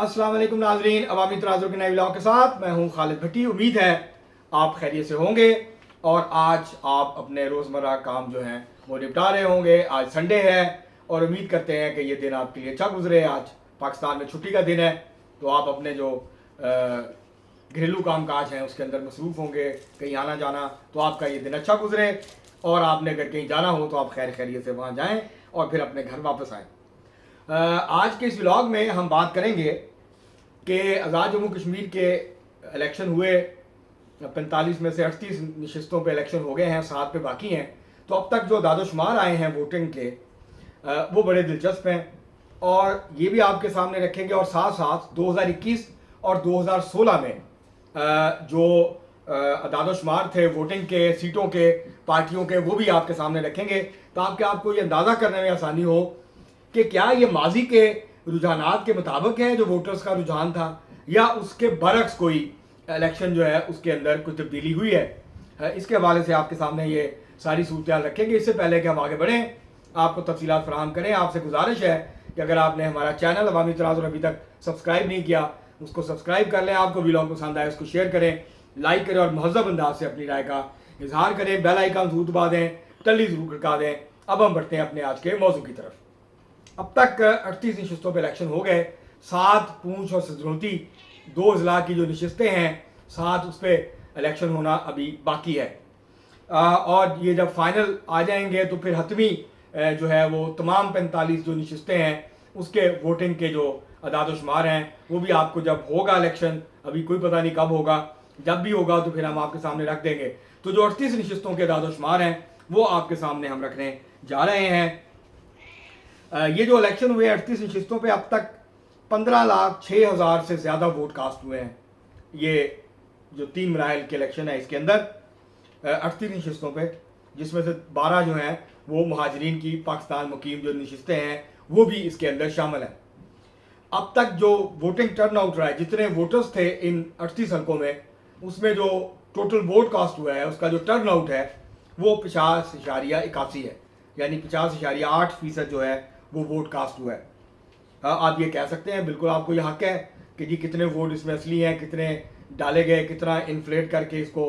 अस्सलाम वालेकुम नाजरीन, अवामी तराजों के नए व्लॉग के साथ मैं हूं खालिद भट्टी। उम्मीद है आप खैरियत से होंगे और आज आप अपने रोज़मर्रा काम जो हैं वो निपटा रहे होंगे। आज संडे है और उम्मीद करते हैं कि ये दिन आपके लिए अच्छा गुजरे। आज पाकिस्तान में छुट्टी का दिन है तो आप अपने जो घरेलू काम काज हैं उसके अंदर मसरूफ़ होंगे, कहीं आना जाना, तो आपका ये दिन अच्छा गुजरे। और आपने अगर कहीं जाना हो तो आप खैर खैरियत से वहाँ जाएँ और फिर अपने घर वापस आएँ। आज के इस व्लॉग में हम बात करेंगे कि आज़ाद जम्मू कश्मीर के इलेक्शन हुए। 45 में से 38 नशिस्तों पे इलेक्शन हो गए हैं, 7 पे बाकी हैं। तो अब तक जो दादोशुमार आए हैं वोटिंग के वो बड़े दिलचस्प हैं और ये भी आपके सामने रखेंगे। और साथ साथ 2021 और 2016 में जो दादोशुमार थे वोटिंग के, सीटों के, पार्टियों के, वो भी आपके सामने रखेंगे ताकि आपको ये अंदाज़ा करने में आसानी हो कि क्या ये माजी के रुझानात के मुताबिक है जो वोटर्स का रुझान था, या उसके बरक्स कोई इलेक्शन जो है उसके अंदर कोई तब्दीली हुई है। इसके हवाले से आपके सामने ये सारी सूरत रखेंगे। इससे पहले कि हम आगे बढ़ें, आपको तफसीलात फराहम करें, आपसे गुजारिश है कि अगर आपने हमारा चैनल अवामी तराज़ अभी तक सब्सक्राइब नहीं किया उसको सब्सक्राइब कर लें। आपको व्लॉग पसंद आए उसको शेयर करें, लाइक करें और महज़ब अंदाज से अपनी राय का इजहार करें। बेल आइकन जरूर दबा दें, टल्ली ज़रूर खड़का दें। अब हम बढ़ते हैं अपने आज के मौजू की तरफ। अब तक 38 नशिस्तों पर इलेक्शन हो गए। 7 पूंछ और सदरौती 2 ज़िला की जो नशिस्तें हैं 7 उस पर इलेक्शन होना अभी बाकी है। और ये जब फाइनल आ जाएंगे तो फिर हतमी जो है वो तमाम 45 जो नशिस्तें हैं उसके वोटिंग के जो अदाद-ओ-शुमार हैं वो भी आपको जब होगा इलेक्शन, अभी कोई पता नहीं कब होगा, जब भी होगा तो फिर हम आपके सामने रख देंगे। तो जो 38 नशिस्तों के अदाद-ओ-शुमार हैं वो आपके सामने हम रखने जा रहे हैं। ये जो इलेक्शन हुए 38 नशिस्तों पे अब तक 15,06,000 से ज़्यादा वोट कास्ट हुए हैं। ये जो 3 मराहल के इलेक्शन है इसके अंदर 38 नशिस्तों पे, जिसमें से 12 जो हैं वो महाजरीन की पाकिस्तान मुकीम जो नशिस्तें हैं वो भी इसके अंदर शामिल हैं। अब तक जो वोटिंग टर्न आउट रहा है, जितने वोटर्स थे इन 38 हल्कों में, उसमें जो टोटल वोट कास्ट हुआ है उसका जो टर्न आउट है वो 50.81 है, यानी 50.8% जो है वो वोट कास्ट हुआ है। आप ये कह सकते हैं, बिल्कुल आपको ये हक है कि जी कितने वोट इसमें असली हैं, कितने डाले गए, कितना इन्फ्लेट करके इसको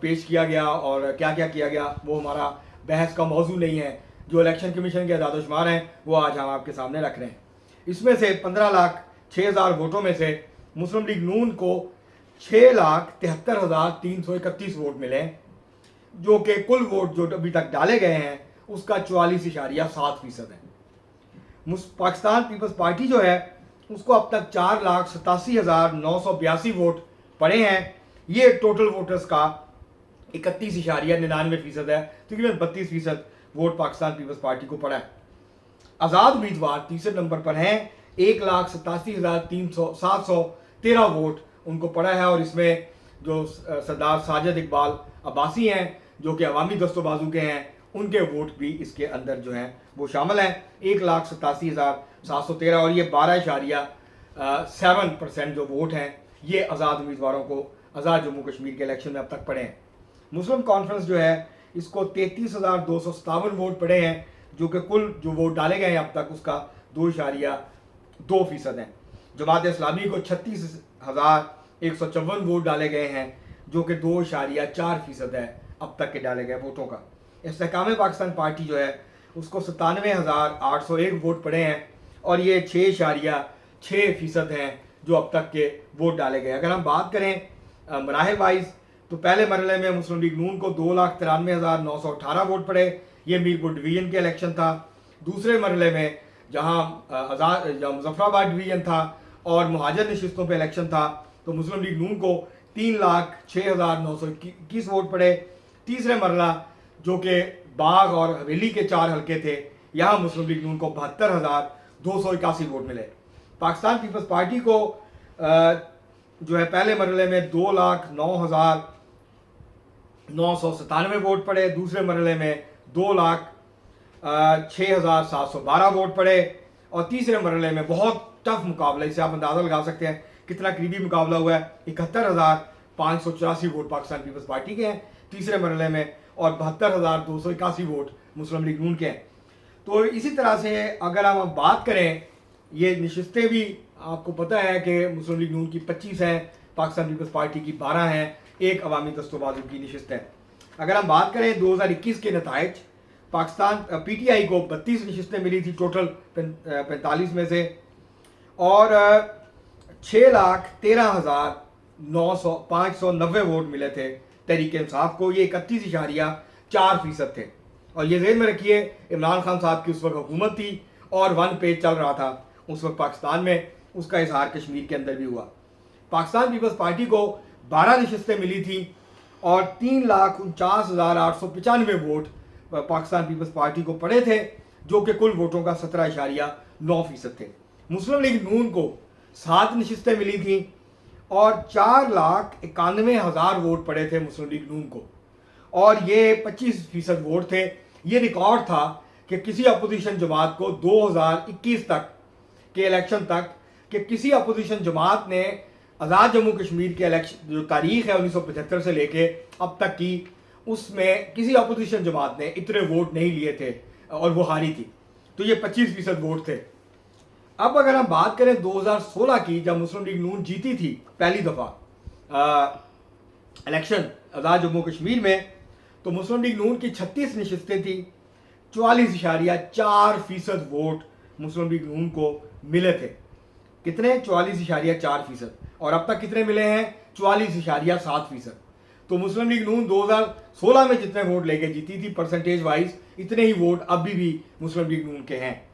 पेश किया गया और क्या क्या किया गया, वो हमारा बहस का मौजू नहीं है। जो इलेक्शन कमीशन के अदाद-ओ-शुमार हैं वो आज हम आपके सामने रख रहे हैं। इसमें से 15,06,000 वोटों में से मुस्लिम लीग नून को 6,73,331 वोट मिले, जो कि कुल वोट जो अभी तक डाले गए हैं उसका 44.7% है। पाकिस्तान पीपल्स पार्टी जो है उसको अब तक 4,87,982 वोट पड़े हैं। ये टोटल वोटर्स का 31.99% है, तकरीबन 32% वोट पाकिस्तान पीपल्स पार्टी को पड़ा है। आज़ाद उम्मीदवार तीसरे नंबर पर हैं, 1,87,713 वोट उनको पड़ा है। और इसमें जो सरदार साजिद इकबाल अब्बासी हैं जो कि अवामी दस्तोबाजू के हैं, उनके वोट भी इसके अंदर जो हैं वो शामिल हैं, 1,87,713। और ये 12.7% जो वोट हैं ये आज़ाद उम्मीदवारों को आज़ाद जम्मू कश्मीर के इलेक्शन में अब तक पड़े हैं। मुस्लिम कॉन्फ्रेंस जो है इसको 33,257 वोट पड़े हैं, जो कि कुल जो वोट डाले गए हैं अब तक उसका 2.2% है। जमात इस्लामी को 36,154 वोट डाले गए हैं, जो कि 2.4% है अब तक के डाले गए वोटों का। इस्तेहकाम पाकिस्तान पार्टी जो है उसको 97,801 वोट पड़े हैं और ये 6.6% हैं जो अब तक के वोट डाले गए। अगर हम बात करें मराहल वाइज तो पहले मरहले में मुस्लिम लीग नून को 2,93,918 वोट पड़े, ये मीरपुर डिवीज़न के इलेक्शन था। दूसरे मरहले में जहाँ मुजफ्फराबाद डिवीज़न था और मुहाजिर नशिस्तों पे इलेक्शन था तो मुस्लिम लीग नून को 3,06,921 वोट पड़े। तीसरे मरहला जो कि बाग और हवेली के 4 हल्के थे, यहाँ मुस्लिम लीग नून को 72,281 वोट मिले। पाकिस्तान पीपल्स पार्टी को जो है पहले मरहले में 2,09,997 वोट पड़े, दूसरे मरहले में 2,06,712 वोट पड़े और तीसरे मरहले में बहुत टफ मुकाबला, इससे आप अंदाज़ा लगा सकते हैं कितना करीबी मुकाबला हुआ है। 71,584 वोट पाकिस्तान पीपल्स पार्टी के हैं तीसरे मरहले में और 72,281 वोट मुस्लिम लीग नून के हैं। तो इसी तरह से अगर हम बात करें, ये नशिस्तें भी आपको पता है कि मुस्लिम लीग नून की 25 हैं, पाकिस्तान पीपल्स पार्टी की 12 हैं, एक अवामी दस्तोबाजों की नशिस्त है। अगर हम बात करें 2021 के नताइज, पाकिस्तान पीटीआई को 32 नशिस्तें मिली थी टोटल 45 में से, और 6,13,590 वोट मिले थे तहरीक इंसाफ को। ये 31.4% थे। और ये ज़हन में रखिए, इमरान खान साहब की उस वक्त हुकूमत थी और 1 पेज चल रहा था उस वक्त पाकिस्तान में, उसका इजहार कश्मीर के अंदर भी हुआ। पाकिस्तान पीपल्स पार्टी को 12 नशिस्तें मिली थी और 3,49,895 वोट पाकिस्तान पीपल्स पार्टी को पड़े थे, जो कि कुल वोटों का 17.9% थे। मुस्लिम लीग नून को 7 नशिस्तें मिली थी और 4,91,000 वोट पड़े थे मुस्लिम लीग नून को, और ये 25% वोट थे। ये रिकॉर्ड था कि किसी अपोजिशन जमात को 2021 तक के इलेक्शन तक कि किसी अपोजिशन जमात ने आज़ाद जम्मू कश्मीर के इलेक्शन जो तारीख है 1975 से लेके अब तक की, उसमें किसी अपोजिशन जमात ने इतने वोट नहीं लिए थे और वो हारी थी। तो ये 25% वोट थे। अब अगर हम बात करें 2016 की, जब मुस्लिम लीग नून जीती थी पहली दफ़ा इलेक्शन आज़ाद जम्मू कश्मीर में, तो मुस्लिम लीग नून की 36 नशिस्तें थी, 44.4% वोट मुस्लिम लीग नून को मिले थे। कितने? 44.4%। और अब तक कितने मिले हैं? 44.7%। तो मुस्लिम लीग नून 2016 में जितने वोट लेके जीती थी परसेंटेज वाइज, इतने ही वोट अभी भी मुस्लिम लीग नून के हैं,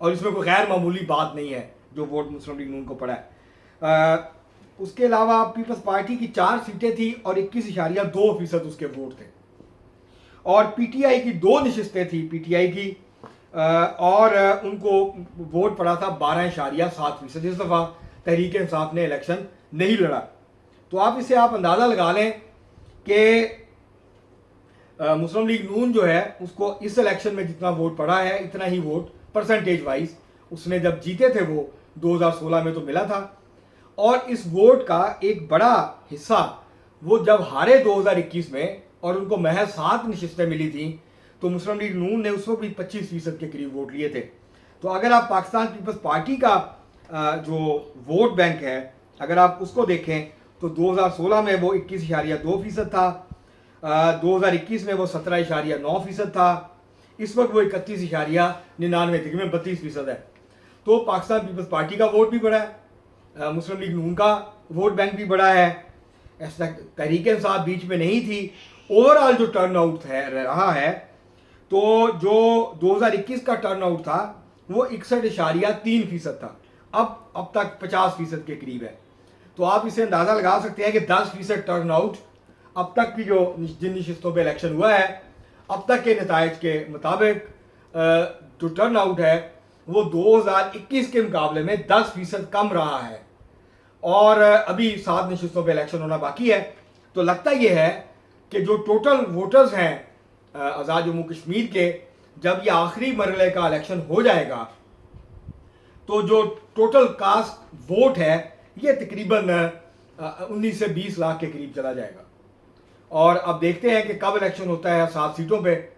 और इसमें कोई गैर मामूली बात नहीं है जो वोट मुस्लिम लीग नून को पड़ा है। उसके अलावा पीपल्स पार्टी की 4 सीटें थी और 21.2% उसके वोट थे, और पीटीआई की 2 नशिस्तें थी पीटीआई की, और उनको वोट पड़ा था 12.7%। इस दफ़ा तहरीक इंसाफ ने इलेक्शन नहीं लड़ा। तो आप इसे अंदाज़ा लगा लें कि मुस्लिम लीग नून जो है उसको इस इलेक्शन में जितना वोट पड़ा है, इतना ही वोट परसेंटेज वाइज उसने जब जीते थे वो 2016 में तो मिला था। और इस वोट का एक बड़ा हिस्सा वो जब हारे 2021 में और उनको महज 7 नशिस्तें मिली थी, तो मुस्लिम लीग नून ने उस वक्त भी 25% के करीब वोट लिए थे। तो अगर आप पाकिस्तान पीपल्स पार्टी का जो वोट बैंक है अगर आप उसको देखें, तो 2016 में वो 21.2% था, 2021 में वो 17.9% था, इस वक्त वो 31.99 थे, में 32% है। तो पाकिस्तान पीपल्स पार्टी का वोट भी बढ़ा है, मुस्लिम लीग नून का वोट बैंक भी बढ़ा है। ऐसा तहरीक इंसाफ बीच में नहीं थी। ओवरऑल जो टर्नआउट है रहा है, तो जो 2021 का टर्नआउट था वो 61.3% था, अब तक 50% के करीब है। तो आप इसे अंदाज़ा लगा सकते हैं कि 10% टर्नआउट अब तक की जो जिन नशिस्तों पे इलेक्शन हुआ है, अब तक के नताइज के मुताबिक जो टर्नआउट है वो 2021 के मुकाबले में 10% कम रहा है, और अभी 7 नशिस्तों पे इलेक्शन होना बाकी है। तो लगता ये है कि जो टोटल वोटर्स हैं आज़ाद जम्मू कश्मीर के, जब ये आखिरी मरहले का इलेक्शन हो जाएगा, तो जो टोटल कास्ट वोट है ये तकरीबन 19 से 20 लाख के करीब चला जाएगा। और अब देखते हैं कि कब इलेक्शन होता है 7 सीटों पे,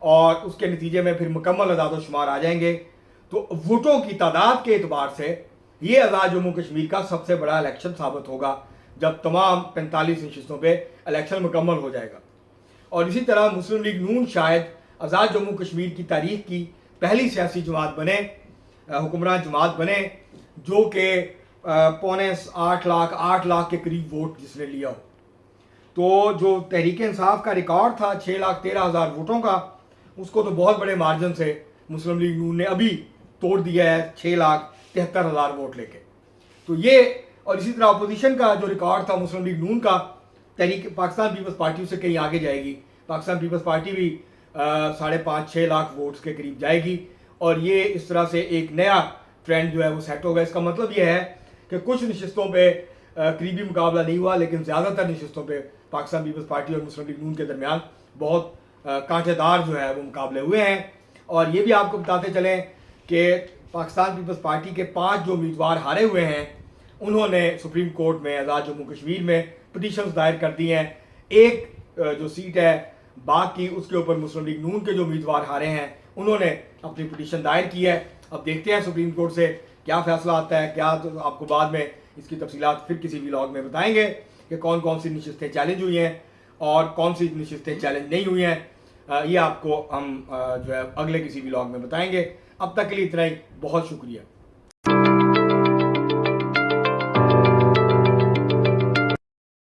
और उसके नतीजे में फिर मुकम्मल अदाद-ओ-शुमार आ जाएंगे। तो वोटों की तादाद के एतबार से ये आज़ाद जम्मू कश्मीर का सबसे बड़ा इलेक्शन साबित होगा जब तमाम 45 नशिस्तों पे इलेक्शन मुकम्मल हो जाएगा। और इसी तरह मुस्लिम लीग नून शायद आज़ाद जम्मू कश्मीर की तारीख की पहली सियासी जमात बने, हुक्मरान जमात बने, जो कि 8 लाख के करीब वोट जिसने लिया हो। तो जो तहरीक इंसाफ का रिकॉर्ड था 6,13,000 वोटों का, उसको तो बहुत बड़े मार्जिन से मुस्लिम लीग नून ने अभी तोड़ दिया है 6,73,000 वोट लेके। तो ये, और इसी तरह अपोजिशन का जो रिकॉर्ड था मुस्लिम लीग नून का, तहरीक पाकिस्तान पीपल्स पार्टी से कहीं आगे जाएगी। पाकिस्तान पीपल्स पार्टी भी 5.5-6 लाख वोट्स के करीब जाएगी, और ये इस तरह से एक नया ट्रेंड जो है वो सेट होगा। इसका मतलब ये है कि कुछ नशिस्तों पे करीबी मुकाबला नहीं हुआ, लेकिन ज़्यादातर नशिस्तों पे पाकिस्तान पीपल्स पार्टी और मुस्लिम लीग नून के दरमियान बहुत कांटेदार जो है वो मुकाबले हुए हैं। और ये भी आपको बताते चलें कि पाकिस्तान पीपल्स पार्टी के 5 जो उम्मीदवार हारे हुए हैं, उन्होंने सुप्रीम कोर्ट में आज़ाद जम्मू कश्मीर में पिटीशंस दायर कर दी हैं। एक जो सीट है बाग की, उसके ऊपर मुस्लिम लीग नून के जो उम्मीदवार हारे हैं उन्होंने अपनी पिटीशन दायर की है। अब देखते हैं सुप्रीम कोर्ट से क्या फैसला आता है, क्या तो आपको बाद में इसकी तफसीलात फिर किसी व्लॉग में बताएंगे कि कौन कौन सी नशिस्तें चैलेंज हुई हैं और कौन सी नशिस्तें चैलेंज नहीं हुई हैं। ये आपको हम जो है अगले किसी व्लॉग में बताएंगे। अब तक के लिए इतना ही, बहुत शुक्रिया।